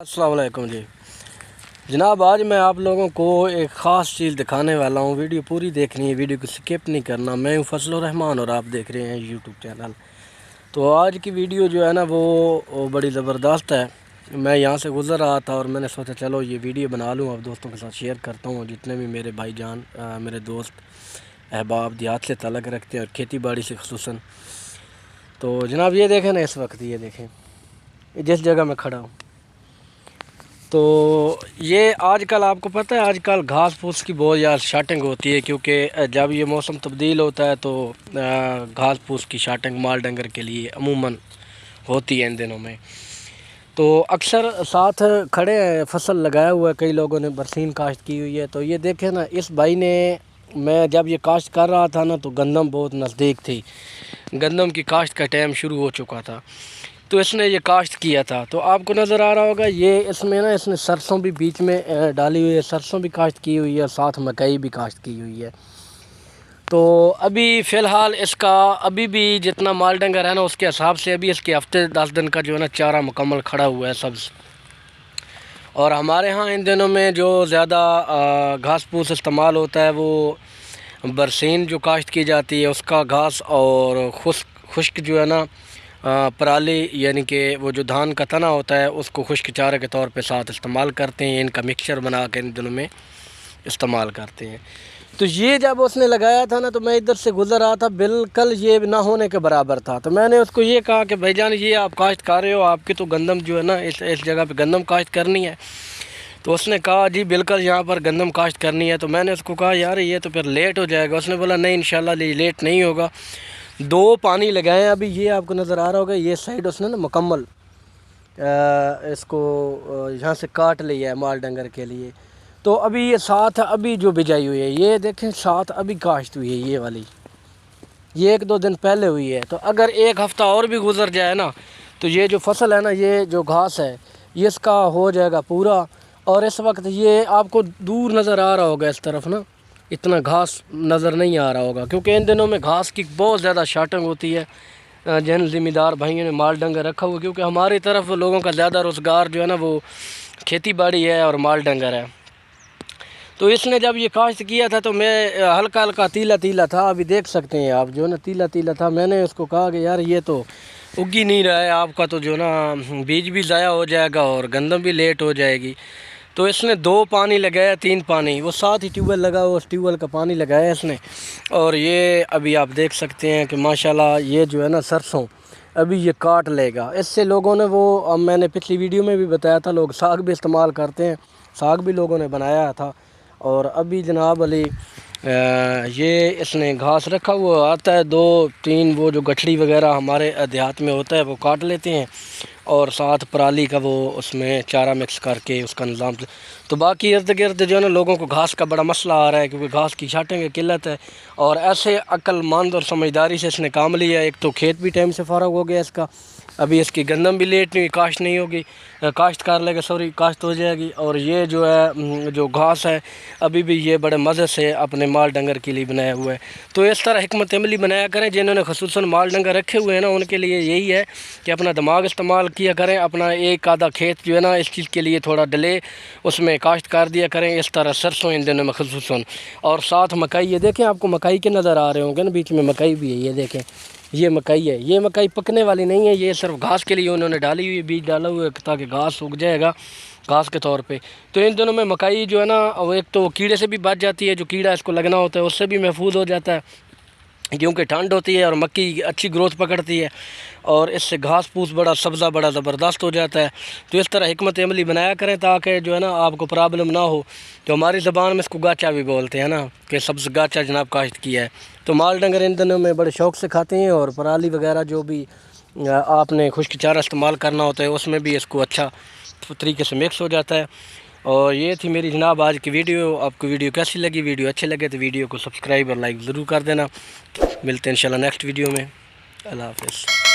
अस्सलाम वालेकुम जी जनाब, आज मैं आप लोगों को एक ख़ास चीज़ दिखाने वाला हूँ। वीडियो पूरी देखनी है, वीडियो को स्किप नहीं करना। मैं हूँ फजलुर रहमान और आप देख रहे हैं यूट्यूब चैनल। तो आज की वीडियो जो है ना वो बड़ी ज़बरदस्त है। मैं यहाँ से गुज़र रहा था और मैंने सोचा चलो ये वीडियो बना लूँ, आप दोस्तों के साथ शेयर करता हूँ। जितने भी मेरे भाईजान मेरे दोस्त अहबाब देहात से ताल्लुक़ रखते हैं और खेती बाड़ी से ख़ुसूसन। तो जनाब ये देखें ना, इस वक्त ये देखें जिस जगह मैं खड़ा हूँ, तो ये आजकल आपको पता है आजकल घास फूस की बहुत ज़्यादा शाटिंग होती है, क्योंकि जब ये मौसम तब्दील होता है तो घास फूस की शाटिंग माल डंगर के लिए अमूमन होती है इन दिनों में। तो अक्सर साथ खड़े हैं, फसल लगाया हुआ है, कई लोगों ने बरसीन काश्त की हुई है। तो ये देखें ना, इस भाई ने, मैं जब ये काश्त कर रहा था ना तो गंदम बहुत नज़दीक थी, गंदम की काश्त का टाइम शुरू हो चुका था, तो इसने ये काश्त किया था। तो आपको नज़र आ रहा होगा ये इसमें ना इसने सरसों भी बीच में डाली हुई है, सरसों भी काश्त की हुई है, साथ मकई भी काश्त की हुई है। तो अभी फ़िलहाल इसका अभी भी जितना माल डंगर है ना उसके हिसाब से अभी इसके हफ्ते 10 दिन का जो है ना चारा मुकम्मल खड़ा हुआ है सब्ज़। और हमारे यहाँ इन दिनों में जो ज़्यादा घास फूस इस्तेमाल होता है वो बरसीन जो काश्त की जाती है उसका घास, और खुश्क जो है ना पराली, यानी कि वो जो धान का तना होता है उसको खुश्क चारे के तौर पे साथ इस्तेमाल करते हैं। इनका मिक्सचर बना के इन दिनों में इस्तेमाल करते हैं। तो ये जब उसने लगाया था ना तो मैं इधर से गुज़र रहा था, बिल्कुल ये ना होने के बराबर था। तो मैंने उसको ये कहा कि भाईजान ये आप काश्त कर रहे हो, आपकी तो गंदम जो है ना इस जगह पे गंदम काश्त करनी है। तो उसने कहा जी बिल्कुल यहाँ पर गंदम काश्त करनी है। तो मैंने उसको कहा यार ये तो फिर लेट हो जाएगा। उसने बोला नहीं इंशाल्लाह लेट नहीं होगा। 2 पानी लगाए अभी, ये आपको नज़र आ रहा होगा, ये साइड उसने ना मुकम्मल इसको यहाँ से काट लिया है माल डंगर के लिए। तो अभी ये साथ अभी जो बिजाई हुई है ये देखें, साथ अभी काश्त हुई है ये वाली, ये 1-2 दिन पहले हुई है। तो अगर एक हफ़्ता और भी गुजर जाए ना तो ये जो फसल है ना, ये जो घास है ये इसका हो जाएगा पूरा। और इस वक्त ये आपको दूर नज़र आ रहा होगा इस तरफ ना, इतना घास नज़र नहीं आ रहा होगा, क्योंकि इन दिनों में घास की बहुत ज़्यादा शाटिंग होती है। जिन ज़िम्मेदार भाइयों ने माल डंगर रखा हुआ, क्योंकि हमारी तरफ लोगों का ज़्यादा रोज़गार जो है ना वो खेती बाड़ी है और माल डंगर है। तो इसने जब ये काश्त किया था तो मैं हल्का हल्का तीला तीला था, अभी देख सकते हैं आप जो है ना तीला तीला था। मैंने उसको कहा कि यार ये तो उगी नहीं रहा है, आपका तो जो ना बीज भी ज़ाया हो जाएगा और गंदम भी लेट हो जाएगी। तो इसने 2 पानी लगाया, 3 पानी, वो साथ ही ट्यूबवेल लगा, उस ट्यूबवेल का पानी लगाया इसने। और ये अभी आप देख सकते हैं कि माशाल्लाह ये जो है ना सरसों अभी ये काट लेगा। इससे लोगों ने वो मैंने पिछली वीडियो में भी बताया था, लोग साग भी इस्तेमाल करते हैं, साग भी लोगों ने बनाया था। और अभी जनाब अली ये इसने घास रखा हुआ आता है, 2-3 वो जो गठड़ी वगैरह हमारे देहात में होता है वो काट लेते हैं, और साथ पराली का वो उसमें चारा मिक्स करके उसका निज़ाम। तो बाकी इर्द गिर्द जो है ना लोगों को घास का बड़ा मसला आ रहा है, क्योंकि घास की शाटिंग की किल्लत है। और ऐसे अक्लमंद और समझदारी से इसने काम लिया। एक तो खेत भी टाइम से फ़ारग हो गया इसका, अभी इसकी गंदम भी लेट नहीं, काश्त नहीं होगी, काश्त कर लेगा, सॉरी काश्त हो जाएगी। और ये जो है जो घास है अभी भी ये बड़े मज़े से अपने माल डंगर के लिए बनाया हुआ है। तो इस तरह हिकमत अमली बनाया करें, जिन्होंने ख़ुसूसन माल डंगर रखे हुए हैं ना उनके लिए यही है कि अपना दिमाग इस्तेमाल किया करें, अपना एक आधा खेत जो है ना इस चीज़ के लिए थोड़ा डले उसमें काश्त कर दिया करें। इस तरह सरसों इन दिनों में ख़ुसूसन, और साथ मकई, ये देखें आपको मकई के नज़र आ रहे होंगे ना, बीच में मकई भी है, ये देखें ये मकई है। ये मकई पकने वाली नहीं है, ये सिर्फ घास के लिए उन्होंने डाली हुई है, बीज डाला हुआ है ताकि घास उग जाएगा घास के तौर पे। तो इन दिनों में मकई जो है ना वो एक तो कीड़े से भी बच जाती है, जो कीड़ा इसको लगना होता है उससे भी महफूज हो जाता है, क्योंकि ठंड होती है और मक्की अच्छी ग्रोथ पकड़ती है, और इससे घास फूस बड़ा सब्ज़ा बड़ा ज़बरदस्त हो जाता है। तो इस तरह हिकमत अमली बनाया करें ताकि जो है ना आपको प्रॉब्लम ना हो। तो हमारी ज़बान में इसको गाचा भी बोलते हैं ना, कि सब्ज़ गाचा जनाब काश्त किया है। तो माल डंगर इन दिनों में बड़े शौक़ से खाते हैं, और पराली वगैरह जो भी आपने खुश्क चारा इस्तेमाल करना होता है उसमें भी इसको अच्छा तरीके से मिक्स हो जाता है। और ये थी मेरी जनाब आज की वीडियो। आपको वीडियो कैसी लगी? वीडियो अच्छी लगे तो वीडियो को सब्सक्राइब और लाइक ज़रूर कर देना। मिलते हैं इंशाल्लाह नेक्स्ट वीडियो में। अल्लाह हाफ़िज़।